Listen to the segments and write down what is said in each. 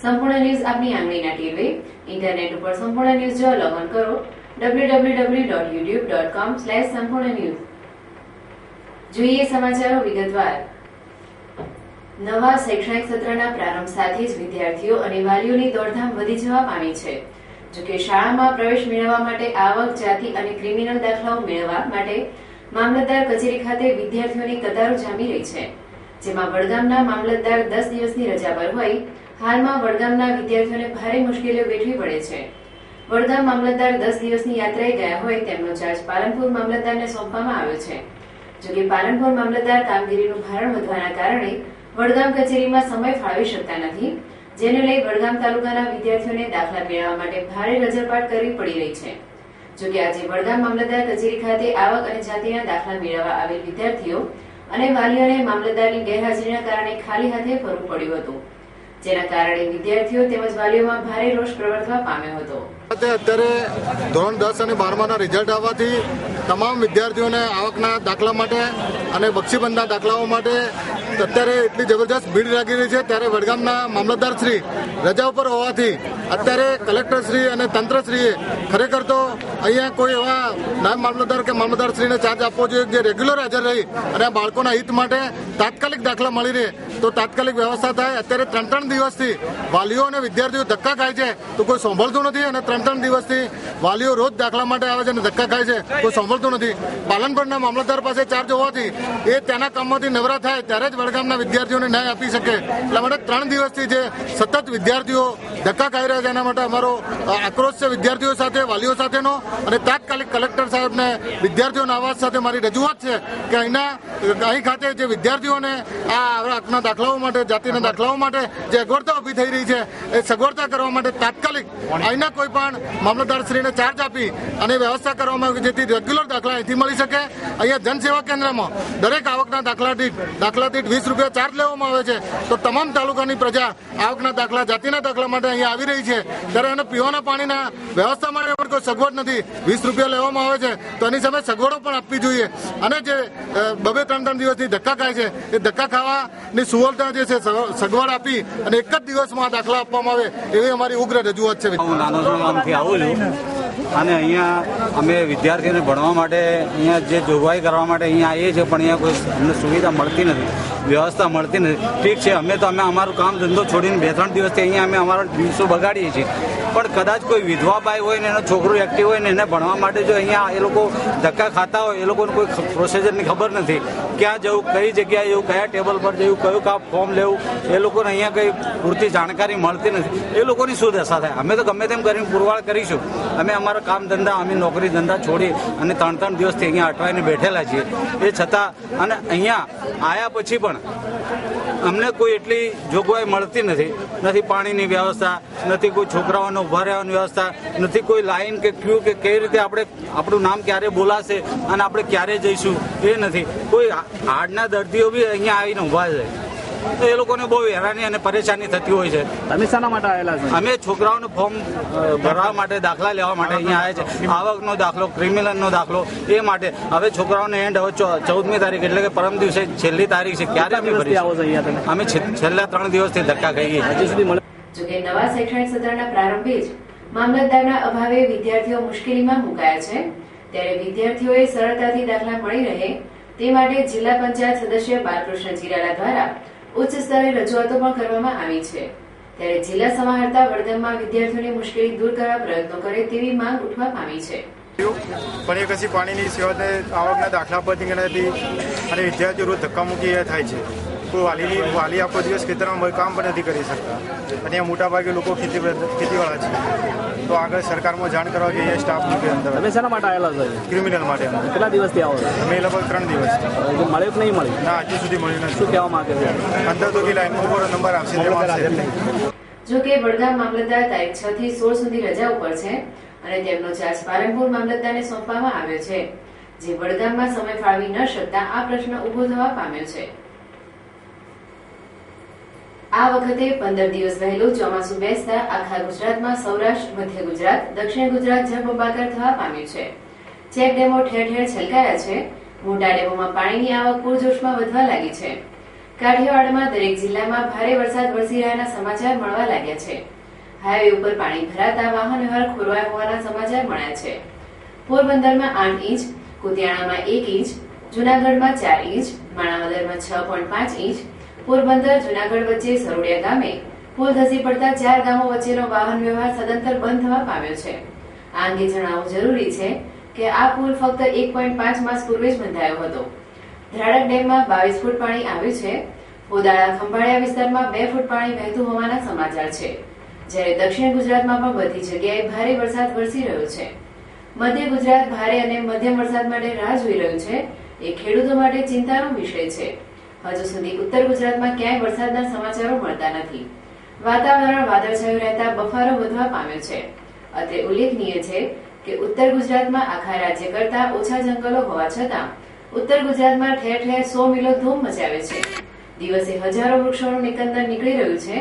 સંપૂર્ણ ન્યૂઝ આપની આંગળીના ટેરવે ઇન્ટરનેટ ઉપર સંપૂર્ણ ન્યૂઝ જોવા લોગ ઓન કરો www.youtube.com/સંપૂર્ણ ન્યૂઝ। જોઈએ સમાચારો વિગતવાર। નવા શૈક્ષણિક સત્રના પ્રારંભ સાથે જ વિદ્યાર્થીઓ અને વાલીઓની દોડધામ વધી જવા પામી છે। જોકે શાળામાં પ્રવેશ મેળવવા માટે આવક, જાતિ અને ક્રિમિનલ દાખલાઓ મેળવવા માટે મામલતદાર કચેરી ખાતે વિદ્યાર્થીઓની કતારો જામી રહી છે, જેમાં વડગામના મામલતદાર 10 દિવસની રજા પર હોય હાલમાં વડગામના વિદ્યાર્થીઓને ભારે મુશ્કેલીઓ વેઠવી પડે છે। વડગામ મામલતદાર 10 દિવસની યાત્રાએ ગયા હોય તેમનો ચાર્જ પાલનપુર મામલતદારને સોંપવામાં આવ્યો છે। જોકે પાલનપુર મામલતદાર કામગીરીનું ભારણ વધવાના કારણે વડગામ કચેરીમાં સમય ફાળવી શકતા નથી, જેને લઈ વડગામ તાલુકાના વિદ્યાર્થીઓને દાખલા મેળવવા માટે ભારે રજળપાટ કરવી પડી રહી છે। જોકે આજે વડગામ મામલતદાર કચેરી ખાતે આવક અને જાતિના દાખલા મેળવવા આવેલ વિદ્યાર્થીઓ અને વાલીઓને મામલતદારની ગેરહાજરીના કારણે ખાલી હાથે ફરવું પડ્યું હતું, જેના કારણે વિદ્યાર્થીઓ તેમજ વાલીઓમાં ભારે રોષ પ્રવર્તવા પામ્યો હતો। અત્યારે ધોરણ 10 અને 12માના રિઝલ્ટ આવવાથી તમામ વિદ્યાર્થીઓને આવકના દાખલા માટે અને બક્ષીબંધના દાખલાઓ માટે અત્યારે એટલી જબરજસ્ત ભીડ લાગી રહી છે। ત્યારે વડગામના મામલતદાર શ્રી રજા ઉપર હોવાથી અત્યારે કલેક્ટર શ્રી અને તંત્રશ્રીએ ખરેખર તો અહીંયા કોઈ એવા નાયબ મામલતદાર કે મામલતદારશ્રીને ચાર્જ આપવો જોઈએ જે રેગ્યુલર હાજર રહી અને બાળકોના હિત માટે તાત્કાલિક દાખલા મળી રહે તો તાત્કાલિક વ્યવસ્થા થાય। અત્યારે 3 દિવસથી વાલીઓ અને વિદ્યાર્થીઓ ધક્કા ખાય છે તો કોઈ સાંભળતું નથી, અને 3 દિવસથી વાલીઓ રોજ દાખલા માટે આવે છે અને ધક્કા ખાય છે, કોઈ સાંભળતું નથી। પાલનપુરના મામલતદાર પાસે ચાર્જ હોવાથી એ તેના કામમાંથી નવરા થાય ત્યારે જ વડગામના વિદ્યાર્થીઓને ન્યાય આપી શકે, એટલા માટે 3 દિવસથી જે સતત વિદ્યાર્થીઓ ધક્કા ખાઈ રહ્યા છે એના માટે અમારો આક્રોશ છે વિદ્યાર્થીઓ સાથે, વાલીઓ સાથેનો, અને તાત્કાલિક કલેક્ટર સાહેબને વિદ્યાર્થીઓના અવાજ સાથે મારી રજૂઆત છે કે અહીં ખાતે જે વિદ્યાર્થીઓને આ દાખલાઓ માટે, જાતિના દાખલાઓ માટે જે અગવડતા ઊભી થઈ રહી છે એ સગવડતા કરવા માટે તાત્કાલિક અહીંના કોઈ પણ મામલતદારશ્રીને ચાર્જ આપી અને વ્યવસ્થા કરવામાં આવે જેથી રેગ્યુલર દાખલા અહીંથી મળી શકે। અહીંયા જનસેવા કેન્દ્રમાં દરેક આવકના દાખલા દીઠ 20 રૂપિયા ચાર્જ લેવામાં આવે છે, તો તમામ તાલુકાની પ્રજા આવકના દાખલા, જાતિના દાખલા માટે અહીંયા આવી રહી છે, ત્યારે એને પીવાના પાણીના વ્યવસ્થા માટે પણ કોઈ સગવડ નથી। 20 રૂપિયા લેવામાં આવે છે તો એની સામે સગવડો પણ આપવી જોઈએ, અને જે 2-3 દિવસથી ધક્કા ખાય છે એ ધક્કા ખાવાની સુવિધા જે છે સગવડ આપી અને એક જ દિવસમાં દાખલા આપવામાં આવે એવી અમારી ઉગ્ર રજૂઆત છે। હું નાનોથી આવું છું અને અહીંયા અમે વિદ્યાર્થીઓને ભણવા માટે અહીંયા જે જોગવાઈ કરવા માટે અહીંયા આવીએ છીએ, પણ અહીંયા કોઈ અમને સુવિધા મળતી નથી, વ્યવસ્થા મળતી નથી। ઠીક છે, અમે અમારું કામ ધંધો છોડીને 2-3 દિવસથી અહીંયા અમે અમારા દિવસો બગાડીએ છીએ, પણ કદાચ કોઈ વિધવા બાઈ હોય ને એનો છોકરો એક્ટિવ હોય ને એને ભણવા માટે જો અહીંયા એ લોકો ધક્કા ખાતા હોય, એ લોકોને કોઈ પ્રોસિજરની ખબર નથી, ક્યાં જવું, કઈ જગ્યાએ જવું, કયા ટેબલ પર જવું, કયું કામ ફોર્મ લેવું, એ લોકોને અહીંયા કંઈ પૂરતી જાણકારી મળતી નથી, એ લોકોની શું દશા થાય? અમે તો ગમે તેમ કરીને પુરવાર કરીશું, અમે અમારા કામ ધંધા, અમે નોકરી ધંધા છોડી અને 3 દિવસથી અહીંયા અટવાઈને બેઠેલા છીએ, એ છતાં અને અહીંયા આવ્યા પછી પણ અમને કોઈ એટલી જોગવાઈ મળતી નથી પાણીની વ્યવસ્થા, નથી કોઈ છોકરાઓને ઉભા રહેવાની વ્યવસ્થા, નથી કોઈ લાઈન કે ક્યુ કે કઈ રીતે આપણું નામ ક્યારે બોલાશે અને આપણે ક્યારે જઈશું એ નથી। કોઈ હાર્ટના દર્દીઓ બી અહીંયા આવીને ઉભા છે તો એ લોકોને બહુ હેરાની અને પરેશાની થતી હોય છે। તમે શાના માટે આવેલા છો? અમે છોકરાઓનું ફોર્મ ભરવા માટે, દાખલા લેવા માટે અહીંયા આવ્યા છે, આવકનો દાખલો, ક્રિમિનલનો દાખલો એ માટે। હવે છોકરાઓને એન્ડ હવે 14મી તારીખ એટલે કે પરમ દિવસે છેલ્લી તારીખ છે, ક્યારે અમે ભરીશું? અમે છેલ્લા 3 દિવસથી ધક્કા ખાઈએ હજી સુધી મળે। જોકે નવા શૈક્ષણિક સત્રના પ્રારંભે જ મામલતદારના અભાવે વિદ્યાર્થીઓ મુશ્કેલીમાં મુકાયા છે, ત્યારે વિદ્યાર્થીઓએ સરળતાથી દાખલા મળી રહે તે માટે જિલ્લા પંચાયત સદસ્ય બાલકૃષ્ણ જીરાલા દ્વારા ઉચ્ચ સ્તરે રજૂઆતો પણ કરવામાં આવી છે, ત્યારે જિલ્લા સમાહર્તા વડગામમાં વિદ્યાર્થીઓની મુશ્કેલી દૂર કરવા પ્રયત્નો કરે તેવી માંગ ઉઠવા પામી છે। પણ એ કશી પાણીની સેવાને આવકના દાખલા પરથી નથી અને વિદ્યાર્થીઓ રોજ ધક્કા મૂકી થાય છે। કોઈ વાલી આખો દિવસ ખેતરમાં કામ પણ નથી કરી શકતા, અને અહીંયા મોટાભાગે લોકો ખેતીવાળા છે, તો આગળ સરકારમાં જાણ કરવા કે અહીંયા સ્ટાફ મૂકે અંદર। તમે શેના માટે આવેલા છો? ક્રિમિનલ માટે। કેટલા દિવસથી આવો છો? અમે લગભગ 3 દિવસ। મળ્યું કે નહીં મળ્યું? ના, હજી સુધી મળ્યું નથી। શું કહેવા માંગે છે? અંદર તો લાઈનમાં ઉપર નંબર આપશે તેમાં આવશે। જોકે વડગામ મામલતદાર તારીખ 6 થી 16 સુધી રજા ઉપર છે અને તેમનો ચાર્જ પાલનપુર મામલતદારને સોંપવામાં આવ્યો છે, જે વડગામમાં સમય ફાળવી ન શકતા આ પ્રશ્ન ઉભો થવા પામ્યો છે। આ વખતે 15 દિવસ વહેલું ચોમાસું બેસતા આખા ગુજરાતમાં સૌરાષ્ટ્ર, મધ્ય ગુજરાત, દક્ષિણ ગુજરાત જળબંબાકાર થવા પામ્યું છે। ચેક ડેમો ઠેર ઠેર છલકાયા છે, મોટા ડેમોમાં પાણીની આવક પૂરજોશમાં વધવા લાગી છે। કાઠિયાવાડમાં દરેક જિલ્લામાં ભારે વરસાદ વરસી રહ્યાના સમાચાર મળવા લાગ્યા છે. હાઈવે ઉપર પાણી ભરાતા વાહન વ્યવહાર ખોરવાયો હોવાના સમાચાર મળ્યા છે. પોરબંદરમાં 8 ઇંચ, કુતિયાણામાં 1 ઇંચ, જૂનાગઢમાં 4 ઇંચ, માણાવદરમાં 6.5 ઇંચ, પોરબંદર જૂનાગઢ વચ્ચે સરોડિયા ગામે પુલ ધસી પડતા 4 ગામો વચ્ચેનો વાહન વ્યવહાર સદંતર બંધ થવા પામ્યો છે. આ અંગે જણાવવું જરૂરી છે કે આ પુલ ફક્ત 1.5 માસ પૂર્વે જ બંધાયો હતો. ધ્રાડક ડેમમાં 22 ફૂટ પાણી આવ્યું છે. પોદાળા ખંભાળિયા વિસ્તારમાં 2 ફૂટ પાણી વહેતું હોવાના સમાચાર છે. જ્યારે દક્ષિણ ગુજરાતમાં પણ બધી જગ્યાએ ભારે વરસાદ વરસી રહ્યો છે. મધ્ય ગુજરાત ભારે અને મધ્યમ વરસાદ માટે રાહ જોઈ રહ્યું છે. એ ખેડૂતો માટે ચિંતાનો વિષય છે. હજુ સુધી ઉત્તર ગુજરાતમાં ક્યાંય વરસાદના સમાચારો મળતા નથી. વાતાવરણ વાદળછાયું રહેતા બફારો વધવા પામ્યો છે. અત્રે ઉલ્લેખનીય છે કે ઉત્તર ગુજરાતમાં આખા રાજ્ય કરતા ઓછા જંગલો હોવા છતાં ઉત્તર ગુજરાતમાં ઠેર ઠેર 100 મિલો ધૂમ મચાવે છે. દિવસે હજારો વૃક્ષોનું નિકંદન નીકળી રહ્યું છે,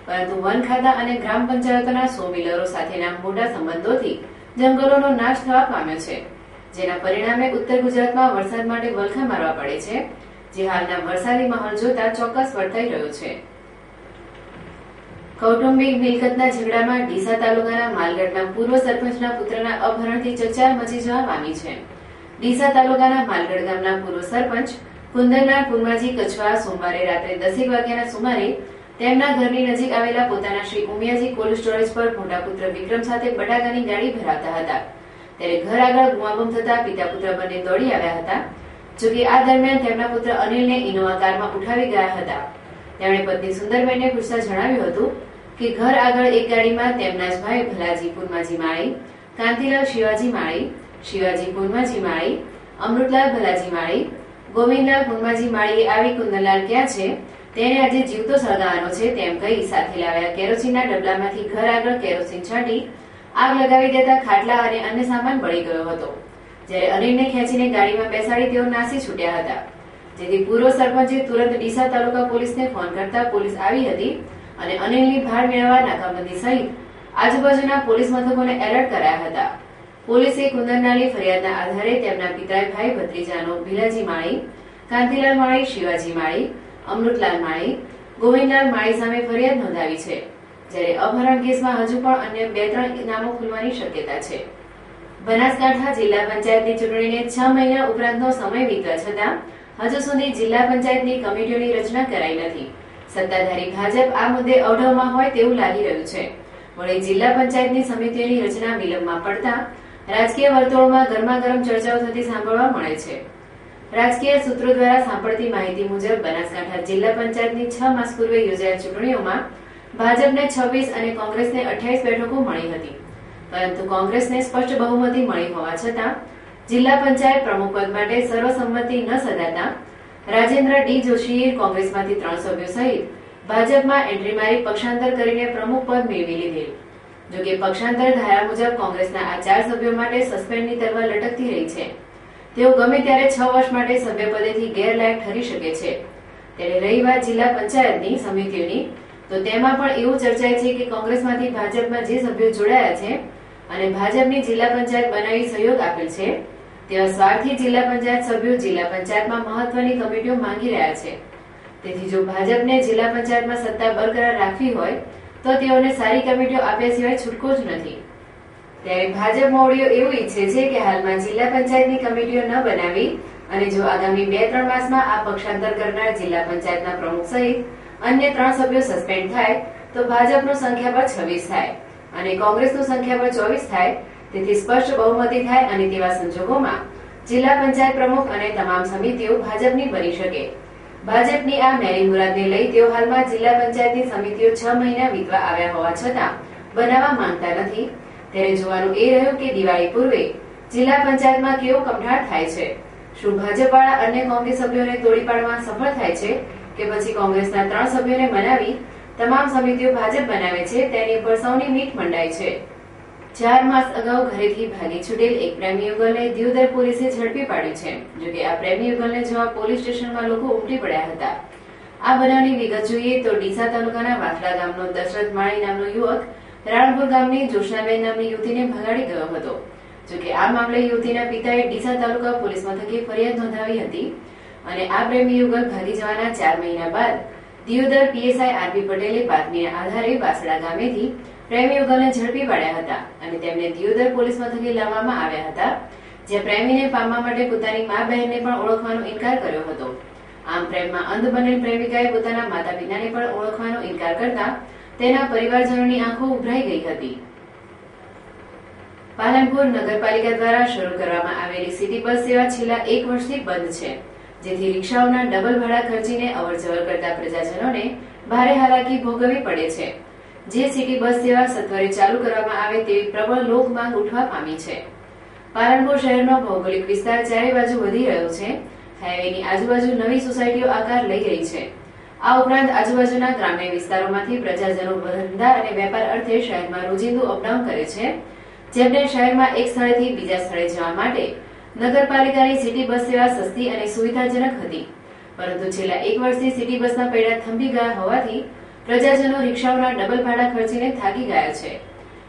પરંતુ વન ખાતા અને ગ્રામ પંચાયતોના 100 મિલરો સાથેના મોટા સંબંધોથી જંગલોનો નાશ થવા પામ્યો છે, જેના પરિણામે ઉત્તર ગુજરાતમાં વરસાદ માટે વલખા મારવા પડે છે, જે હાલના વરસાદી માહોલ જોતા ચોક્કસ વર્તાઈ રહ્યો છે. કૌટુંબિક મિલકતના ઝઘડામાં ડીસા તાલુકાના માલગઢના પૂર્વ સરપંચના પુત્રના અપહરણથી ચર્ચા મચી જવા પામી છે. ડીસા તાલુકાના માલગઢ ગામના પૂર્વ સરપંચ કુંદનલાલ પુરમાજી કછવા સોમવારે રાત્રે 10 વાગ્યાના સુમારે તેમના ઘરની નજીક આવેલા પોતાના શ્રી ઉમિયાજી કોલ્ડ સ્ટોરેજ પર મોટા પુત્ર વિક્રમ સાથે બટાકાની ગાડી ભરાવતા હતા. ત્યારે ઘર આગળ બૂમાબૂમ થતા પિતા પુત્ર બંને દોડી આવ્યા હતા. જોકે આ દરમિયાન તેમના પુત્ર અનિલને ઇનોવા કારમાં ઉઠાવી ગયા હતા. તેમણે પત્ની સુંદરબેનને પૂછતા જણાવ્યું હતું કે ઘર આગળ એક ગાડીમાં તેમના જ ભાઈ ભલાજી પુરમાજી માળી, કાંતિલાલ શિવાજી માળી, શિવાજી પુરમાજી માળી, અમૃતલાલ ભલાજી માળી, ગોવિંદલાલ પુરમાજી માળીએ આવી કુંદનલાલ ક્યાં છે તેને આજે જીવતો સળગાવવાનો છે તેમ કહી સાથે લાવ્યા કેરોસીનના ડબલામાંથી ઘર આગળ કેરોસીન છાંટી આગ લગાવી દેતા ખાટલા અને અન્ય સામાન બળી ગયો હતો. જ્યારે અનિલને ખેંચીને ગાડીમાં બેસાડી તેઓ નાસી છૂટ્યા હતા. જેથી પૂર્વ સરપંચે તુરંત ડીસા તાલુકા પોલીસને ફોન કરતા પોલીસ આવી હતી અને અનિલની ભાળ મેળવવા નાકાબંધી સહિત આજુબાજુના પોલીસ મથકોને એલર્ટ કરાયા હતા. પોલીસે કુંદનલાલની ફરિયાદના આધારે તેમના પિતાએ ભાઈ ભત્રીજાનો ભીલાજી માળી, કાંતિલાલ માળી, શિવાજી માળી, અમૃતલાલ માળી, ગોવિંદલાલ માળી સામે ફરિયાદ નોંધાવી છે. જ્યારે અપહરણ કેસમાં હજુ પણ અન્ય 2-3 નામો ખુલવાની શક્યતા છે. બનાસકાંઠા જિલ્લા પંચાયતની ચૂંટણીને 6 મહિના ઉપરાંતનો સમય વીતવા છતાં હજુ સુધી જિલ્લા પંચાયતની કમિટીઓની રચના કરાઈ નથી. સત્તાધારી ભાજપ આ મુદ્દે અવઢવમાં હોય તેવું લાગી રહ્યું છે. વળી જિલ્લા પંચાયતની સમિતિઓની રચના વિલંબમાં પડતા રાજકીય વર્તુળોમાં ગરમાગરમ ચર્ચાઓ થતી સાંભળવા મળે છે. રાજકીય સૂત્રો દ્વારા સાંપડતી માહિતી મુજબ બનાસકાંઠા જિલ્લા પંચાયતની 6 માસ પૂર્વે યોજાયેલ ચૂંટણીઓમાં ભાજપને 26 અને કોંગ્રેસને 28 બેઠકો મળી હતી, પરંતુ કોંગ્રેસને સ્પષ્ટ બહુમતી મળી હોવા છતાં જિલ્લા પંચાયત પ્રમુખ પદ માટે સર્વસંમતિ ન સધાતા રાજેન્દ્ર ડી જોશીએ કોંગ્રેસમાંથી 3 સભ્યો સહિત ભાજપમાં એન્ટ્રી મારી પક્ષાંતર કરીને પ્રમુખ પદ મેળવી લીધેલ. જોકે પક્ષાંતર ધારા મુજબ કોંગ્રેસના આ 4 સભ્યો માટે સસ્પેન્ડની તલવાર લટકતી રહી છે. તેઓ ગમે ત્યારે 6 વર્ષ માટે સભ્યપદેથી ગેરલાયક ઠરી શકે છે. ત્યારે રહી વાત જિલ્લા પંચાયતની સમિતિઓની, તો તેમાં પણ એવું ચર્ચાય છે કે કોંગ્રેસમાંથી ભાજપમાં જે સભ્યો જોડાયા છે અને ભાજપની જિલ્લા પંચાયત બનાવી સહયોગ આપેલ છે તેવા સ્વાર્થી જિલ્લા પંચાયત સભ્યો જિલ્લા પંચાયતમાં મહત્વની કમિટીઓ માંગી રહ્યા છે. તેથી જો ભાજપને જિલ્લા પંચાયતમાં સત્તા બરકરાર રાખવી હોય તો તેઓને સારી કમિટીઓ આપ્યા સિવાય છૂટકો જ નથી. ત્યારે ભાજપ મોવડીઓ એવું ઈચ્છે છે કે હાલમાં જિલ્લા પંચાયતની કમિટીઓ ન બનાવી અને જો આગામી 2-3 માસમાં આ પક્ષાંતર કરનાર જિલ્લા પંચાયતના પ્રમુખ સહિત અન્ય 3 સભ્યો સસ્પેન્ડ થાય તો ભાજપનું સંખ્યાબળ 26 થાય અને કોંગ્રેસનું સંખ્યાબળ 24 થાય. તેથી સ્પષ્ટ બહુમતી થાય અને તેવા સંજોગોમાં જિલ્લા પંચાયત પ્રમુખ અને તમામ સમિતિઓ ભાજપની બની શકે. ભાજપની આ મેરી મુરાદને લઈ તેઓ હાલમાં જિલ્લા પંચાયતની સમિતિઓ 6 મહિના વીતવા આવ્યા હોવા છતાં બનાવવા માંગતા નથી. ત્યારે જોવાનું એ રહ્યું કે દિવાળી પૂર્વે જિલ્લા પંચાયતમાં કેવો કમઠાટ થાય છે. શું ભાજપવાળા અન્ય કોંગ્રેસ સભ્યોને તોડી પાડવા સફળ થાય છે કે પછી કોંગ્રેસના 3 સભ્યોને બનાવી તમામ સમિતિઓ ભાજપ બનાવે છે તેની પર સૌની મીટ મંડાય છે. 4 માસ અગાઉ ઘરેથી ભાગી છૂટેલ એક પ્રેમી યુગલને દિયોદર પોલીસે ઝડપી પાડ્યું છે. જોકે આ પ્રેમી યુગલને જોવા પોલીસ સ્ટેશનમાં લોકો ઉમટી પડ્યા હતા. આ બનાવની વિગત જોઈએ તો ડીસા તાલુકાના વાથડા ગામનો દશરથ માળી નામનો યુવક રાણપુર ગામની જોશનાબેન નામની યુવતીને ભગાડી ગયો હતો. જોકે આ મામલે યુવતીના પિતાએ ડીસા તાલુકા પોલીસ મથકે ફરિયાદ નોંધાવી હતી. અને આ પ્રેમી યુગલ ભાગી જવાના 4 મહિના બાદ દિયોદર પીએસઆઈ આરબી પટેલે બાતમીના આધારે વાસડા ગામેથી પ્રેમી યુગલને ઝડપી પાડ્યા હતા અને તેમને દિયોદર પોલીસ મથકે લાવવામાં આવ્યા હતા, જ્યાં પ્રેમીને પામવા માટે પોતાની મા બહેનને પણ ઓળખવાનો ઇનકાર કર્યો હતો. આમ પ્રેમમાં અંધ બનેલ પ્રેમિકાએ પોતાના માતા પિતાને પણ ઓળખવાનો ઇનકાર કરતા તેના પરિવારજનોની આંખો ઉભરાઈ ગઈ હતી. પાલનપુર નગરપાલિકા દ્વારા શરૂ કરવામાં આવેલી સિટી બસ સેવા છેલ્લા 1 વર્ષથી બંધ છે, જેથી રિક્ષાઓના ડબલ ભાડા ખર્ચીને અવરજવર કરતા પ્રજાજનોને ભારે હાલાકી ભોગવવી પડે છે. જે સિટી બસ સેવા સત્વરે ચાલુ કરવામાં આવે તેવી પ્રબળ લોક માંગ ઉઠવા પામી છે. પાલનપુર શહેરનો ભૌગોલિક વિસ્તાર ચારે બાજુ વધી રહ્યો છે. હાઈવેની આજુબાજુ નવી સોસાયટીઓ આકાર લઈ રહી છે. આ ઉપરાંત આજુબાજુના ગ્રામ્ય વિસ્તારોમાંથી પ્રજાજનો ધંધા અને વેપાર અર્થે શહેરમાં રોજિંદુ અપડાઉન કરે છે, જેમને શહેરમાં એક સ્થળેથી બીજા સ્થળે જવા માટે નગરપાલિકાની સિટી બસ સેવા સસ્તી અને સુવિધાજનક હતી. પરંતુ છેલ્લા 1 વર્ષથી સિટી બસના પૈડા થંભી ગયા હોવાથી પ્રજાજનો રિક્ષાઓના ડબલ ભાડા ખર્ચીને થાકી ગયા છે.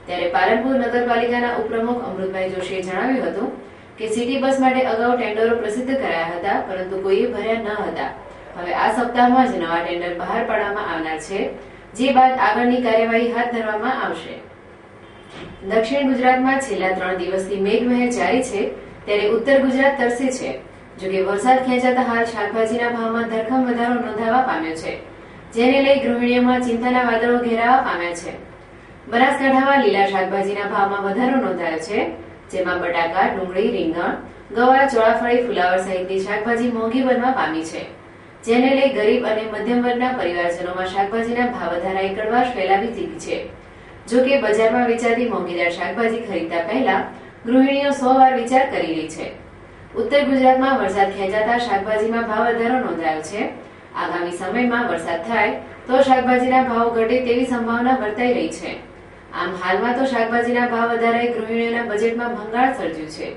ત્યારે પાલનપુર નગરપાલિકાના ઉપપ્રમુખ અમૃતભાઈ જોશીએ જણાવ્યું હતું કે સિટી બસ માટે અગાઉ ટેન્ડરો પ્રસિદ્ધ કરાયા હતા, પરંતુ કોઈએ ભર્યા ન હતા. હવે આ સપ્તાહમાં જ નવા ટેન્ડર બહાર પાડવામાં આવનાર છે, જે બાદ આગળની કાર્યવાહી હાથ ધરવામાં આવશે. દક્ષિણ ગુજરાતમાં છેલ્લા 3 દિવસથી મેઘમહેર જારી છે, ત્યારે ઉત્તર ગુજરાત તરસે છે. જોકે વરસાદ ખેંચાતા હાલ શાકભાજીના ભાવમાં ધરખમ વધારો નોંધાવા પામ્યો છે, જેને લઈ ગૃહિણીઓમાં ચિંતાના વાદળો ઘેરાવા પામ્યા છે. બનાસકાંઠામાં લીલા શાકભાજીના ભાવમાં વધારો નોંધાયો છે, જેમાં બટાકા, ડુંગળી, રીંગણ, ગવાર, ચોળાફળી, ફુલાવર સહિતની શાકભાજી મોંઘી બનવા પામી છે, જેને લઈ ગરીબ અને મધ્યમ વર્ગના પરિવારજનોમાં શાકભાજીના ભાવ વધારાએ કડવાશ ફેલાવી દીધી છે. જો કે બજારમાં વેચાતી મોંઘીદાર શાકભાજી ખરીદતા પહેલા ગૃહિણીઓ 100 વાર વિચાર કરી રહી છે. ઉત્તર ગુજરાતમાં વરસાદ ખેંચાતા શાકભાજીમાં ભાવ વધારો નોંધાયો છે. આગામી સમયમાં વરસાદ થાય તો શાકભાજીના ભાવ ઘટે તેવી સંભાવના વર્તાઈ રહી છે. આમ હાલમાં તો શાકભાજીના ભાવ વધારાએ ગૃહિણીઓના બજેટમાં ભંગાણ સર્જ્યું છે.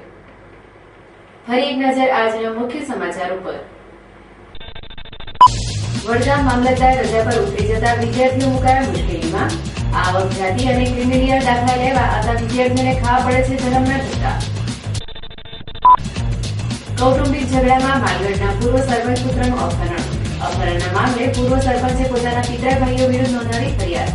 ફરી એક નજર આજના મુખ્ય સમાચાર ઉપર. વડગામ મામલતદાર રજા પર ઉતરી જતા વિદ્યાર્થીઓ મુકાયા મુશ્કેલીમાં. આવક, જાતિ અને ક્રિમિનલ દાખલા લેવા આવતા વિદ્યાર્થીઓને ખાવા પડે છે ધરમના ધક્કા. કૌટુંબિક ઝઘડામાં માલગઢના પૂર્વ સરપંચ પુત્રનું અપહરણ. અપહરણના મામલે પૂર્વ સરપંચે પોતાના પિતરા ભાઈઓ વિરુદ્ધ નોંધાવી ફરિયાદ.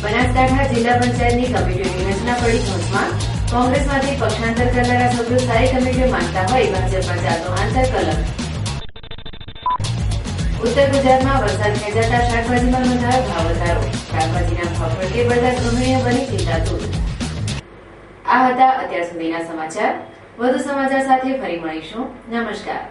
બનાસકાંઠા જિલ્લા પંચાયતની કમિટીઓની રચના પડી ધોધમાં. કોંગ્રેસમાંથી પક્ષાંતર કરનારા સભ્યો સારી કમિટીઓ માંગતા હોય ભાજપમાં ચાલતો આંતરકલહ. ઉત્તર ગુજરાતમાં વરસાદ ખેંચાતા શાકભાજીમાં નોંધાયો ભાવ વધારો. શાકભાજીના ભાવ પડકે પડતા ગૃહિણીઓ બની ચિંતાતુર. આ હતા અત્યાર સુધીના સમાચાર. વધુ સમાચાર સાથે ફરી મળીશું. નમસ્કાર.